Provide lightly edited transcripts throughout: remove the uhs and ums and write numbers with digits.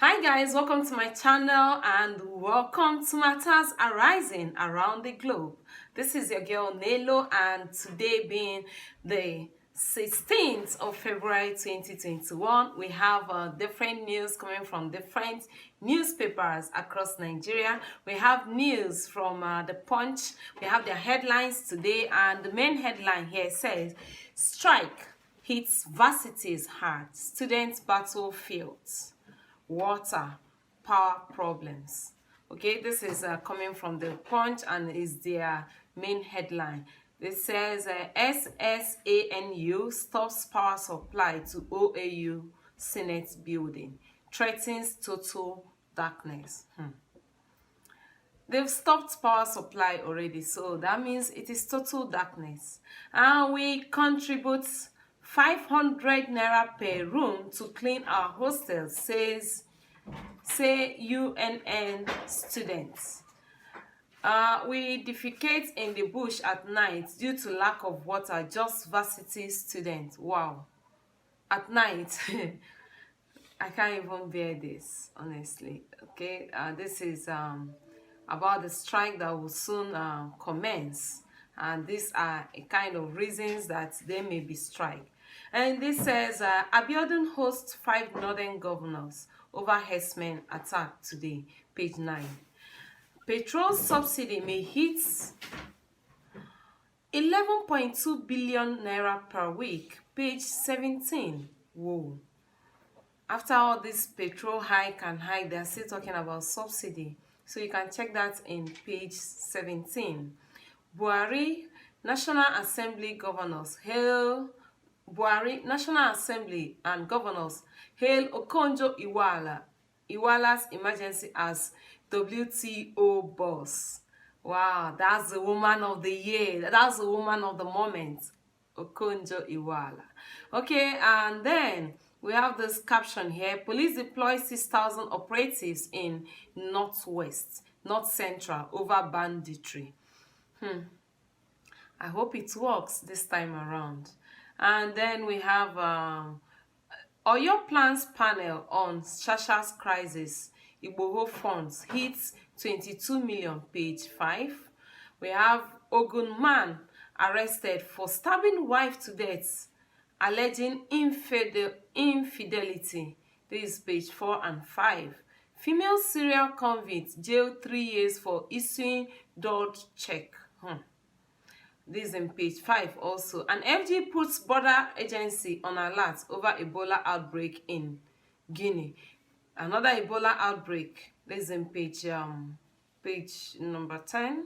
Hi guys, welcome to my channel and welcome to Matters Arising Around the Globe. This is your girl Nelo, and today being the 16th of February 2021, we have different news coming from different newspapers across Nigeria. We have news from The Punch. We have their headlines today, and the main headline here says, "Strike hits varsities hard, students battlefields. Water, power problems." Okay, this is coming from The Punch and is their main headline. It says SSANU stops power supply to OAU Senate building, threatens total darkness. They've stopped power supply already, so that means it is total darkness. And we contribute 500 naira per room to clean our hostels, say UNN students. We defecate in the bush at night due to lack of water, just varsity students. Wow. At night. I can't even bear this, honestly. Okay, this is about the strike that will soon commence. And these are a kind of reasons that there may be strike. And this says, Abiodun hosts 5 northern governors over herdsmen attack today, page 9. Petrol subsidy may hit 11.2 billion naira per week, page 17. Whoa. After all this petrol hike and hike, they're still talking about subsidy. So you can check that in page 17. Buhari, National Assembly governors hail Buhari, National Assembly and governors hail Iwala's emergency as WTO boss. Wow, that's the woman of the year. That's the woman of the moment. Okonjo Iweala. Okay, and then we have this caption here. Police deploy 6,000 operatives in Northwest, North Central over banditry. I hope it works this time around. And then we have Oyo Plans panel on Shasha's crisis. Igboho funds hits 22 million, page 5. We have Ogun man arrested for stabbing wife to death, alleging infidelity. This is page 4 and 5. Female serial convict jailed 3 years for issuing Dodge check. This is in page 5 also. And FG puts border agency on alert over Ebola outbreak in Guinea. Another Ebola outbreak. This is in page number 10.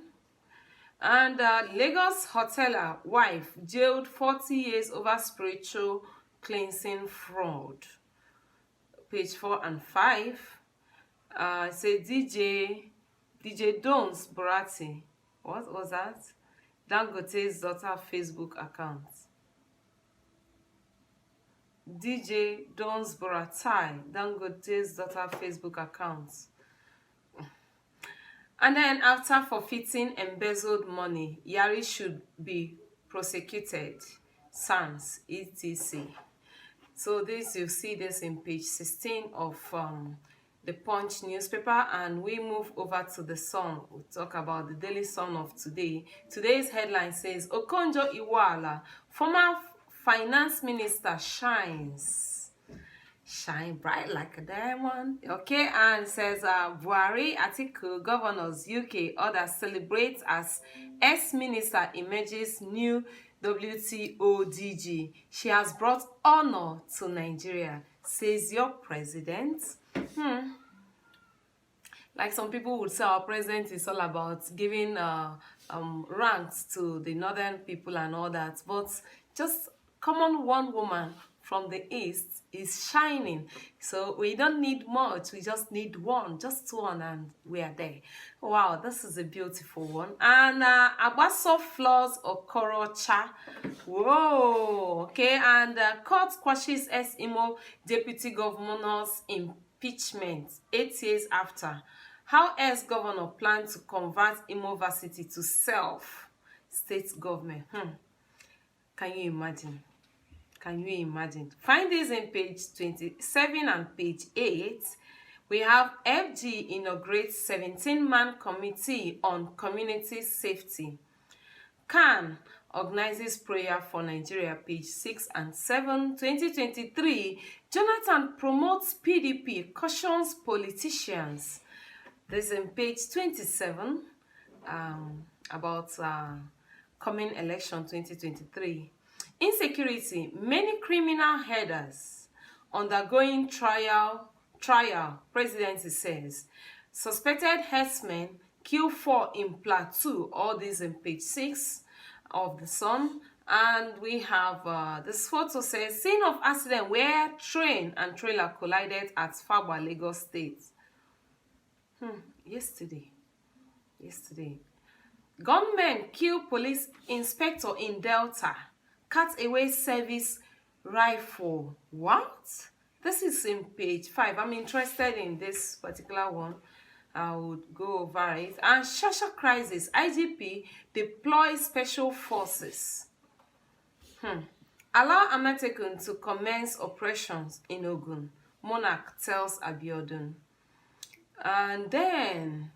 And Lagos hoteler wife jailed 40 years over spiritual cleansing fraud. Page 4 and 5. Say DJ Dons Borati. What was that? Dangote's daughter Facebook account. DJ Dons Boratai, Dangote's daughter Facebook account. And then after forfeiting embezzled money, Yari should be prosecuted. SANS, etc. So this, you see this in page 16 of the Punch newspaper, and we move over to the Sun. We'll talk about the Daily Sun of today. Today's headline says, Okonjo Iweala, former finance minister, shines. Shine bright like a diamond. Okay, and it says, Buhari, Atiku, governors, UK, others celebrate as ex-minister emerges new WTO DG. She has brought honor to Nigeria, says your president. Like some people would say, our president is all about giving ranks to the northern people and all that. But just common one woman from the east is shining. So we don't need much. We just need one, just one, and we are there. Wow, this is a beautiful one. And Abaso floors Okorocha. Whoa, okay. And court quashes Imo deputy governor's impeachment 8 years after. How else governor planned to convert Imo Varsity to self-state government? Can you imagine? Can you imagine? Find this in page 27 and page 8. We have FG inaugurates 17-man committee on community safety. CAN organizes prayer for Nigeria, page 6 and 7, 2023. Jonathan promotes PDP, cautions politicians. This is in page 27, about coming election 2023. Insecurity, many criminal headers undergoing trial, presidency says. Suspected herdsmen kill 4 in Plateau, all this in page 6 of the Sun. And we have this photo says, scene of accident where train and trailer collided at Fagba, Lagos State. Yesterday. Gunmen kill police inspector in Delta. Cut away service rifle. What? This is in page 5. I'm interested in this particular one. I would go over it. And Shasha crisis. IGP deploys special forces. Allow Amatekun to commence operations in Ogun. Monarch tells Abiodun. And then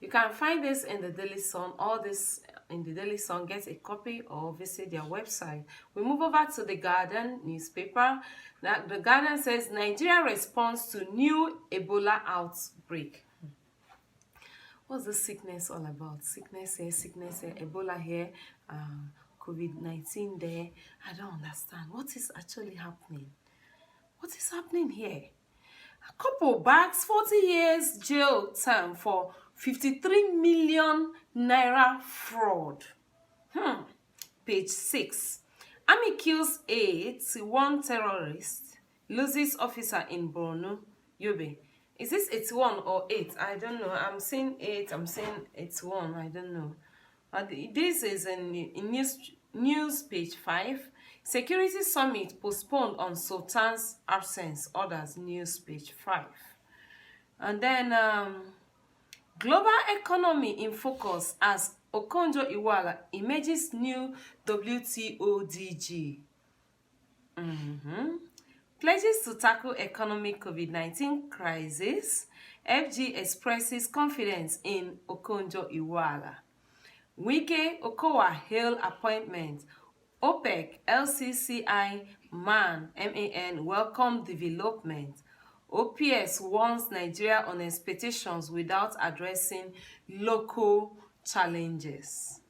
you can find this in the Daily Sun. All this in the Daily Sun. Get a copy or visit their website. We move over to the Guardian newspaper. Now, the Guardian says Nigeria responds to new Ebola outbreak. What's the sickness all about? Sickness here, Ebola here, COVID-19 there. I don't understand. What is actually happening? What is happening here? A couple bags, 40 years jail term for 53 million naira fraud. Page 6. Army kills 8, 1 terrorist, loses officer in Borno, Yobe. Is this 81 or 8? I don't know. I'm saying 8. I'm saying 81. I don't know. This is in news page 5. Security summit postponed on Sultan's absence. Others, news page 5. And then global economy in focus as Okonjo-Iweala emerges new WTO DG. Pledges to tackle economic COVID-19 crisis. FG expresses confidence in Okonjo-Iweala. Wike Okowa hail appointment. OPEC, LCCI, MAN welcome development. OPS warns Nigeria on expectations without addressing local challenges.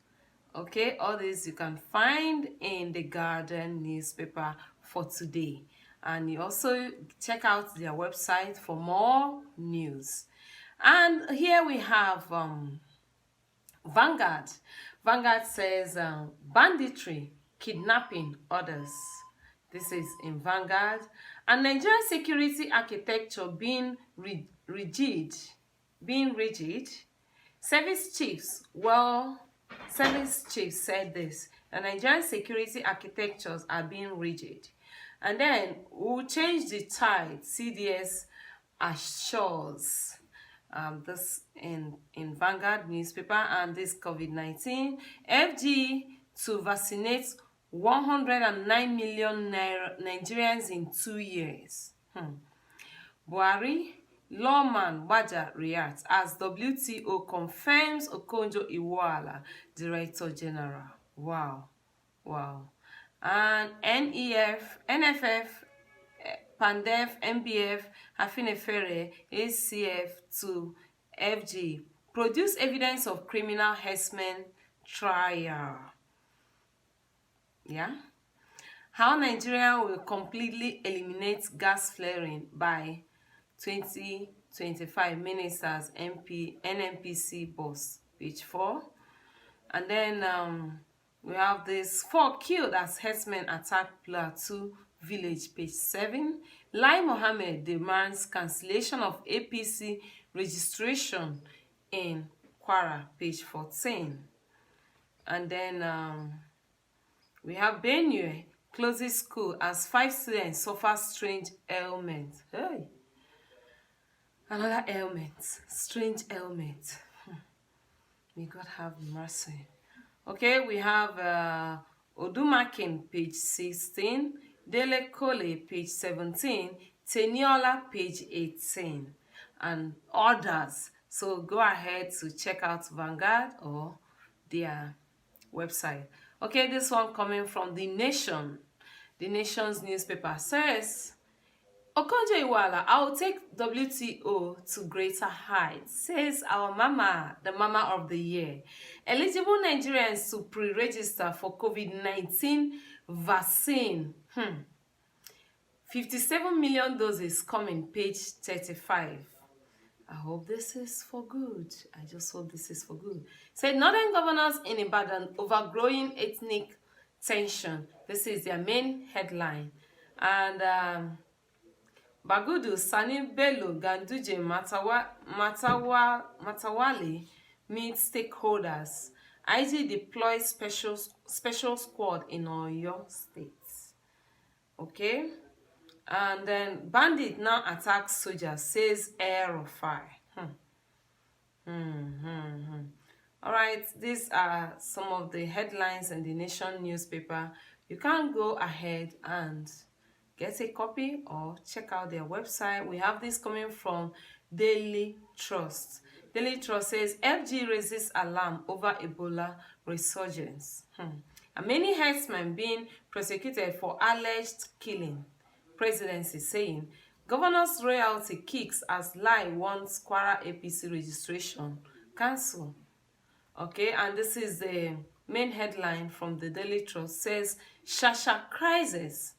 Okay, all this you can find in the Guardian newspaper for today. And you also check out their website for more news. And here we have Vanguard. Vanguard says banditry, kidnapping others. This is in Vanguard. And Nigerian security architecture being rigid. Service chiefs said this. The Nigerian security architectures are being rigid. And then we'll change the tide, CDS assures. This in Vanguard newspaper. And this COVID-19. FG to vaccinate 109 million Nigerians in 2 years. Buhari, lawman Baja reacts as WTO confirms Okonjo-Iweala, Director General. Wow. And NFF, PANDEF, MBF, Afinefere, ACF to FG produce evidence of criminal herdsmen trial. Yeah. How Nigeria will completely eliminate gas flaring by 2025. Ministers, NNPC boss, page 4. And then we have this 4 killed as herdsmen attack Plateau village, page 7. Lai Mohammed demands cancellation of APC registration in Kwara, page 14. And then we have Benue closes school as 5 students suffer strange ailment. Hey, another ailment, strange ailment. May God have mercy. Okay, we have Odumakin, page 16. Dele Kole, page 17. Teniola, page 18. and others. So go ahead to check out Vanguard or their website. Okay, this one coming from The Nation. The Nation's newspaper says, Okonjo-Iweala, I'll take WTO to greater heights, says our mama, the mama of the year. Eligible Nigerians to pre-register for COVID-19 vaccine. 57 million doses coming, page 35. I hope this is for good. I just hope this is for good. Said Northern governors in Ibadan overgrowing ethnic tension. This is their main headline. And Bagudu, Sani Bello, Ganduje, Matawale meet stakeholders. IG deploys special squad in Oyo State. Okay? And then bandit now attacks soldiers, says Air of Fire. All right, these are some of the headlines in the Nation newspaper. You can go ahead and get a copy or check out their website. We have this coming from Daily Trust. Daily Trust says FG raises alarm over Ebola resurgence. And many herdsmen being prosecuted for alleged killing. Presidency saying governor's royalty kicks as Lai wants Kwara APC registration cancel. Okay, and this is the main headline from the Daily Trust. Says Shasha crisis.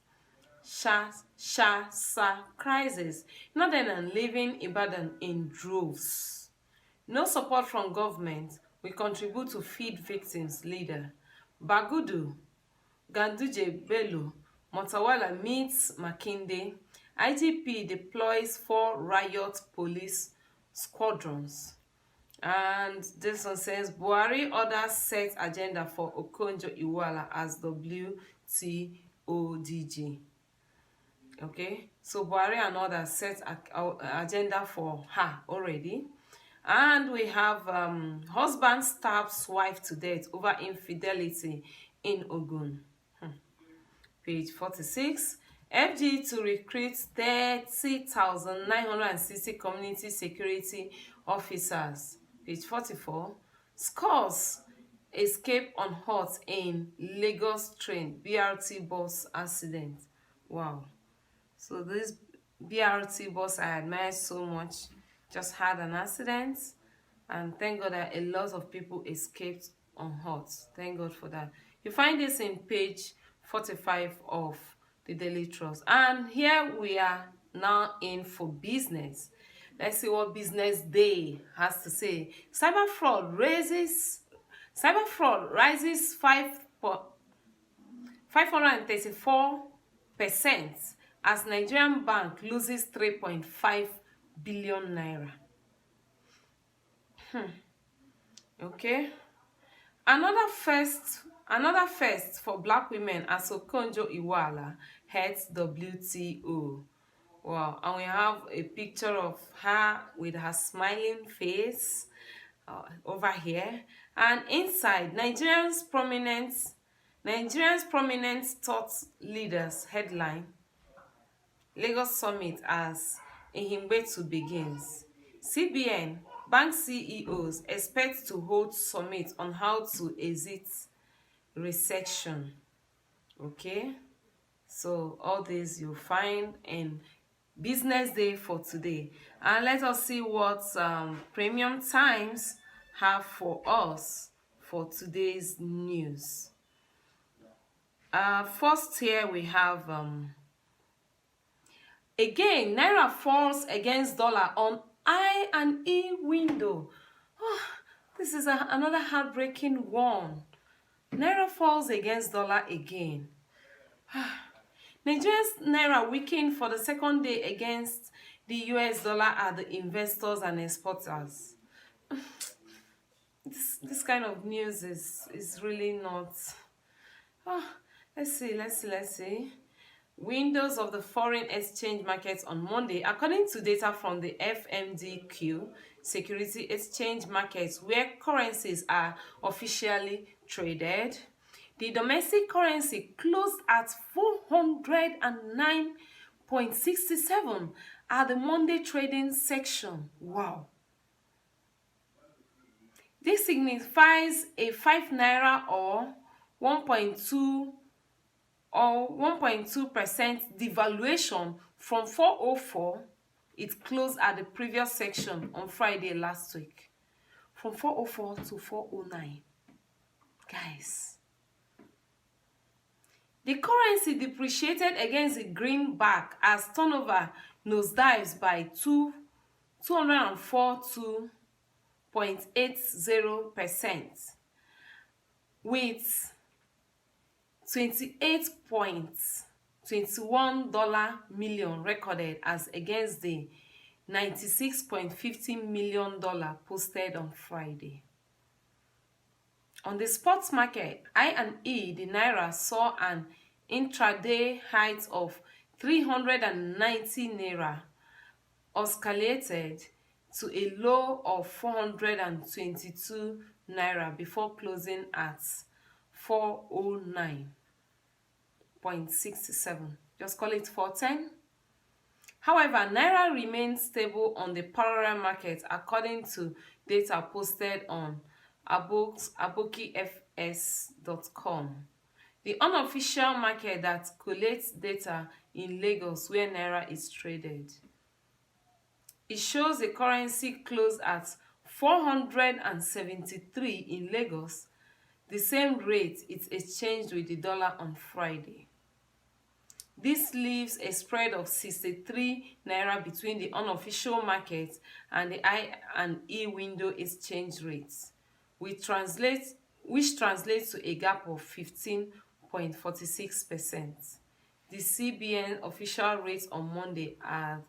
Shasha crisis. Northern leaving Ibadan in droves. No support from government. We contribute to feed victims. Leader Bagudu, Ganduje Bello, Motawala meets Makinde. IGP deploys 4 riot police squadrons. And this one says Buhari orders set agenda for Okonjo-Iweala as WTODG. Okay, so Buhari and others set agenda for her already. And we have husband stabs wife to death over infidelity in Ogun. Page 46. FG to recruit 30,960 community security officers. Page 44. Scores escape unhurt in Lagos train BRT bus accident. Wow. So this BRT bus I admire so much just had an accident, and thank God that a lot of people escaped unhurt. Thank God for that. You find this in page 45 of the Daily Trust. And here we are now in for business. Let's see what Business Day has to say. Cyber fraud rises 534% as Nigerian bank loses 3.5 billion naira. Okay. Another first for black women as Okonjo-Iweala heads WTO. Wow, and we have a picture of her with her smiling face over here. And inside, Nigerians prominent thought leaders headline, Lagos Summit as Ihimbetu begins. CBN, bank CEOs expect to hold summit on how to exit recession. Okay, so all this you'll find in Business Day for today. And let us see what Premium Times have for us for today's news. First here we have again, Naira falls against dollar on I&E window. Oh, this is another heartbreaking one. Naira falls against dollar again. Nigeria's Naira weakened for the second day against the US dollar at the investors and exporters. This kind of news is really not... Let's see. Windows of the foreign exchange markets on Monday, according to data from the FMDQ Security Exchange Markets, where currencies are officially traded. The domestic currency closed at 409.67 at the Monday trading section. Wow. This signifies a 5 naira or 1.2% devaluation from 404 it closed at the previous section on Friday last week. From 404 to 409. Guys. The currency depreciated against the greenback as turnover nosedives by 204.80%, with $28.21 million recorded as against the $96.50 million posted on Friday. On the spot market, I&E, the Naira saw an intraday height of 390 Naira, escalated to a low of 422 Naira before closing at 409.67. Just call it 410. However, Naira remains stable on the parallel market according to data posted on abokifs.com, the unofficial market that collates data in Lagos where Naira is traded. It shows the currency closed at 473 in Lagos, the same rate it exchanged with the dollar on Friday. This leaves a spread of 63 Naira between the unofficial market and the I&E window exchange rates, which translates to a gap of 15.46%. The CBN official rate on Monday at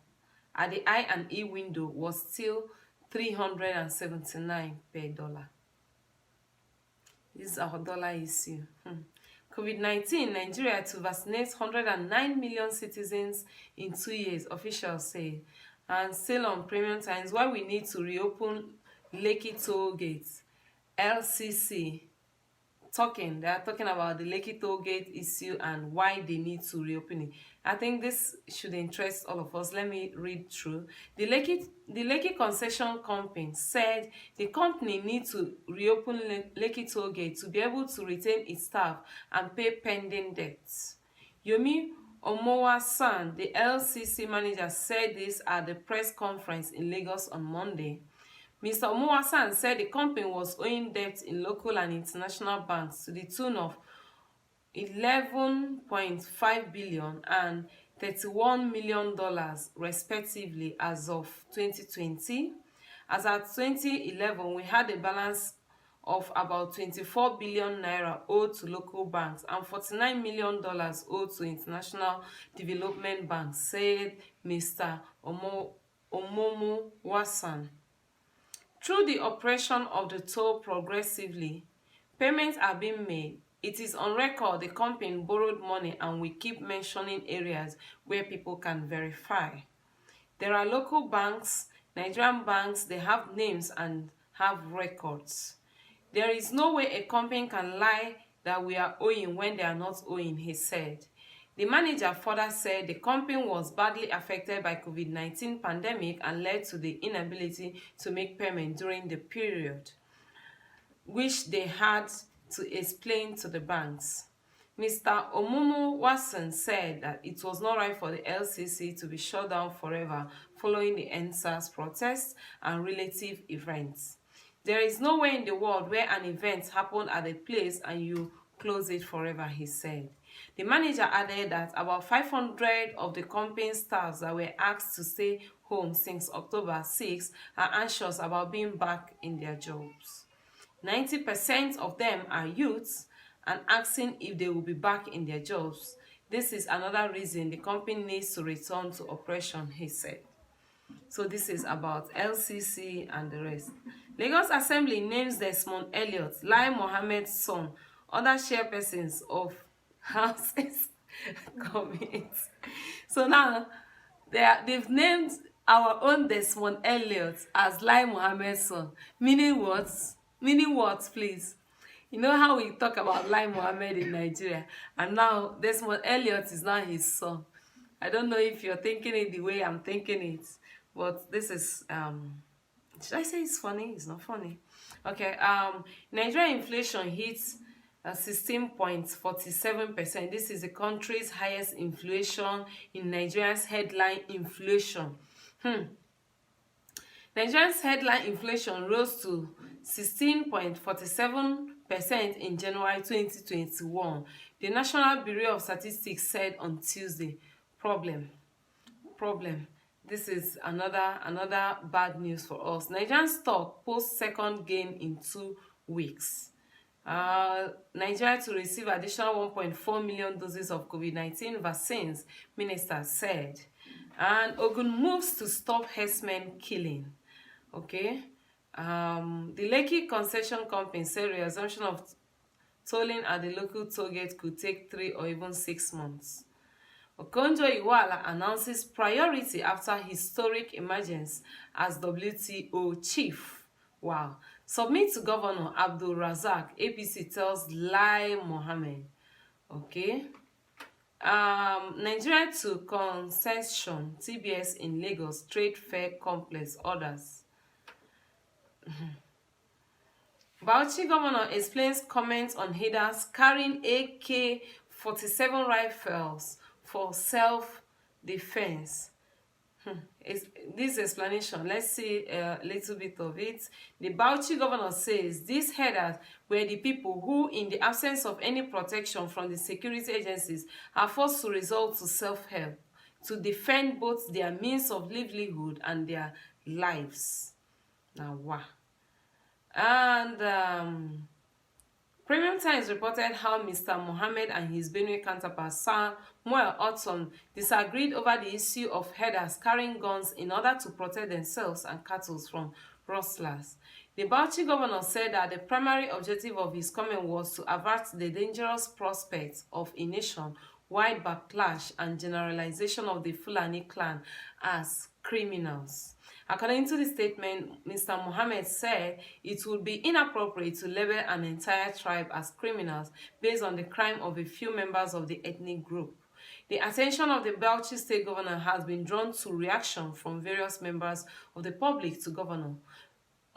the I&E window was still 379 per dollar. This is our dollar issue. COVID-19, Nigeria to vaccinate 109 million citizens in 2 years, officials say. And still on premium times, why we need to reopen Lekki toll gates. LCC they are talking about the Lekki toll gate issue and why they need to reopen it. I think this should interest all of us. Let me read through. The Lekki concession company said the company needs to reopen Lekki toll gate to be able to retain its staff and pay pending debts. Yomi Omowasan, the LCC manager, said this at the press conference in Lagos on Monday. Mr. Omowasan said the company was owing debt in local and international banks to the tune of 11.5 billion and $31 million respectively as of 2020. As at 2011, we had a balance of about 24 billion naira owed to local banks and $49 million owed to international development banks, said Mr. Omowasan. Through the operation of the toll progressively, payments are being made. It is on record the company borrowed money, and we keep mentioning areas where people can verify. There are local banks, Nigerian banks, they have names and have records. There is no way a company can lie that we are owing when they are not owing, he said. The manager further said the company was badly affected by COVID-19 pandemic and led to the inability to make payment during the period, which they had to explain to the banks. Mr. Omowasan said that it was not right for the LCC to be shut down forever following the NSAS protests and relative events. There is no way in the world where an event happened at a place and you close it forever, he said. The manager added that about 500 of the company's staff that were asked to stay home since October 6 are anxious about being back in their jobs. 90% of them are youths and asking if they will be back in their jobs. This is another reason the company needs to return to operation, he said. So this is about LCC and the rest. Lagos Assembly names Desmond Elliot, Lai Mohammed's son, other chairpersons of Houses committees. So now they've named our own Desmond Elliot as Lai Mohammed's son. Meaning what? Meaning what, please? You know how we talk about Lai Mohammed in Nigeria, and now Desmond Elliot is now his son. I don't know if you're thinking it the way I'm thinking it, but this is should I say it's funny? It's not funny. Okay, Nigerian inflation hits 16.47%. This is the country's highest inflation in Nigeria's headline inflation. Nigeria's headline inflation rose to 16.47% in January 2021, the National Bureau of Statistics said on Tuesday. Problem. This is another bad news for us. Nigerian stock posts second gain in 2 weeks. Nigeria to receive additional 1.4 million doses of COVID-19 vaccines, minister said. And Ogun moves to stop herdsmen killing. Okay. The Lekki Concession Company said resumption of tolling at the local toll gate could take 3 or even 6 months. Okonjo-Iweala announces priority after historic emergence as WTO chief. Wow. Submit to Governor Abdul Razak, APC tells Lai Mohammed. Okay. Nigeria to concession, TBS in Lagos, Trade Fair Complex orders. Bauchi governor explains comments on headers carrying AK-47 rifles for self-defense. This explanation, let's see a little bit of it. The Bauchi governor says these headers were the people who, in the absence of any protection from the security agencies, are forced to resort to self-help to defend both their means of livelihood and their lives. Now, wow. And Premium Times reported how Mr. Mohammed and his Benue counterpart Samuel Otton disagreed over the issue of herders carrying guns in order to protect themselves and cattle from rustlers. The Bauchi governor said that the primary objective of his comment was to avert the dangerous prospect of a nation-wide backlash and generalization of the Fulani clan as criminals. According to the statement, Mr. Mohammed said it would be inappropriate to label an entire tribe as criminals based on the crime of a few members of the ethnic group. The attention of the Bauchi state governor has been drawn to reaction from various members of the public to Governor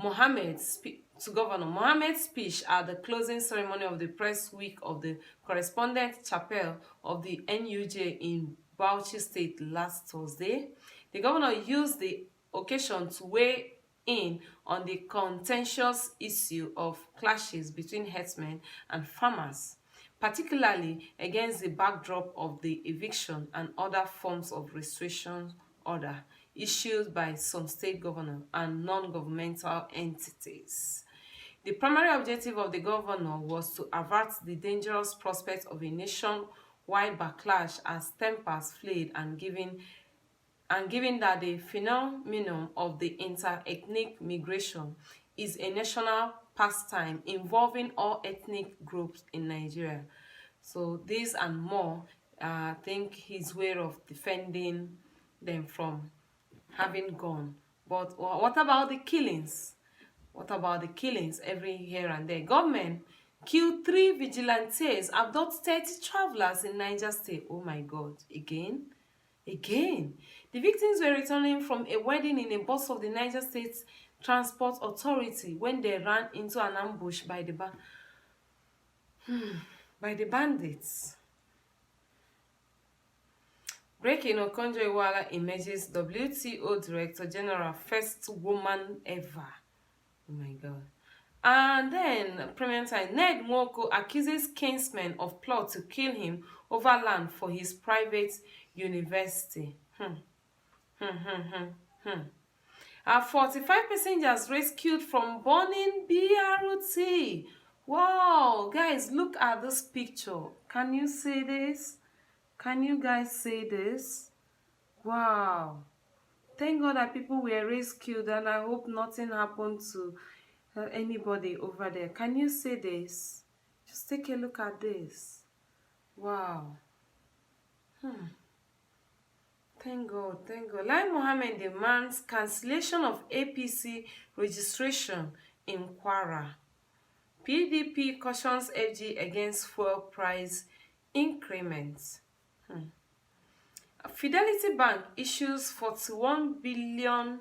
Mohammed's speech at the closing ceremony of the press week of the correspondent chapel of the NUJ in Bauchi State last Thursday. The governor used the occasion to weigh in on the contentious issue of clashes between herdsmen and farmers, particularly against the backdrop of the eviction and other forms of restriction order issued by some state governors and non-governmental entities. The primary objective of the governor was to avert the dangerous prospect of a nation-wide backlash as tempers flared and given that the phenomenon of the inter-ethnic migration is a national pastime involving all ethnic groups in Nigeria. So this and more, I think his way of defending them from having gone. But what about the killings? What about the killings every here and there? Government killed 3 vigilantes, abduct 30 travelers in Niger State. Oh my God, again? The victims were returning from a wedding in a bus of the Niger State Transport Authority when they ran into an ambush by the bandits. Breaking: Okonjo-Iweala emerges WTO Director General, first woman ever. Oh my God. And then, Premium Time, Ned Nwoko accuses kinsmen of plot to kill him over land for his private university. 45 passengers rescued from burning BRT. Wow, guys, look at this picture. Can you see this? Can you guys see this? Wow. Thank God that people were rescued, and I hope nothing happened to anybody over there. Can you see this? Just take a look at this. Wow. Thank God, thank God. Lai Mohammed demands cancellation of APC registration in Kwara. PDP cautions FG against fuel price increments. Fidelity Bank issues 41 billion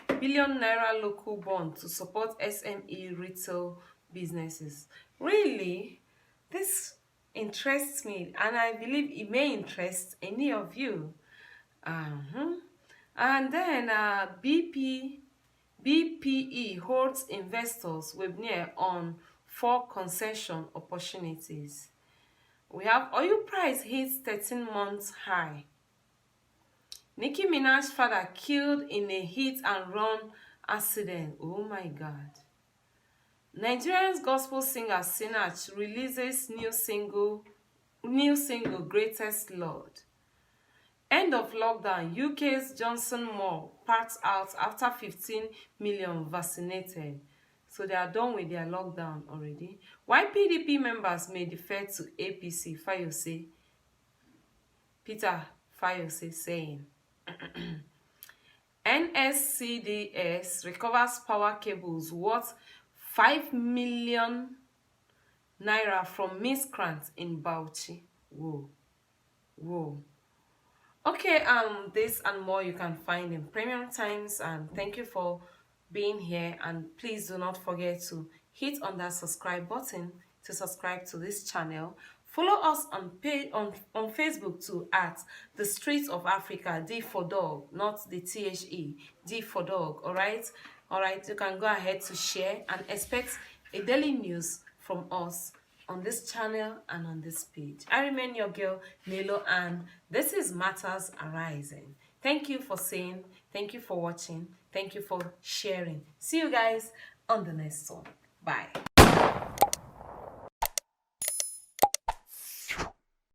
naira local bond to support SME retail businesses. Really, this interests me, and I believe it may interest any of you. And then BPE holds investors webinar on 4 concession opportunities. We have oil price hits 13 months high. Nicki Minaj's father killed in a hit and run accident. Oh my God. Nigerian gospel singer Sinach releases new single Greatest Lord. End of lockdown. UK's Johnson Mall parts out after 15 million vaccinated. So they are done with their lockdown already. Why PDP members may defer to APC, Fayose. Peter Fayose saying. NSCDS recovers power cables worth 5 million naira from miscreants in Bauchi. Whoa. Whoa. Okay, this and more you can find in Premium Times, and thank you for being here, and please do not forget to hit on that subscribe button to subscribe to this channel. Follow us on Facebook too at The Streets of Africa, D for dog, not the THE, D for dog, alright? Alright, you can go ahead to share and expect a daily news from us on this channel and on this page. I remain your girl, Nelo, and this is Matters Arising. Thank you for saying, thank you for watching, thank you for sharing. See you guys on the next one. Bye.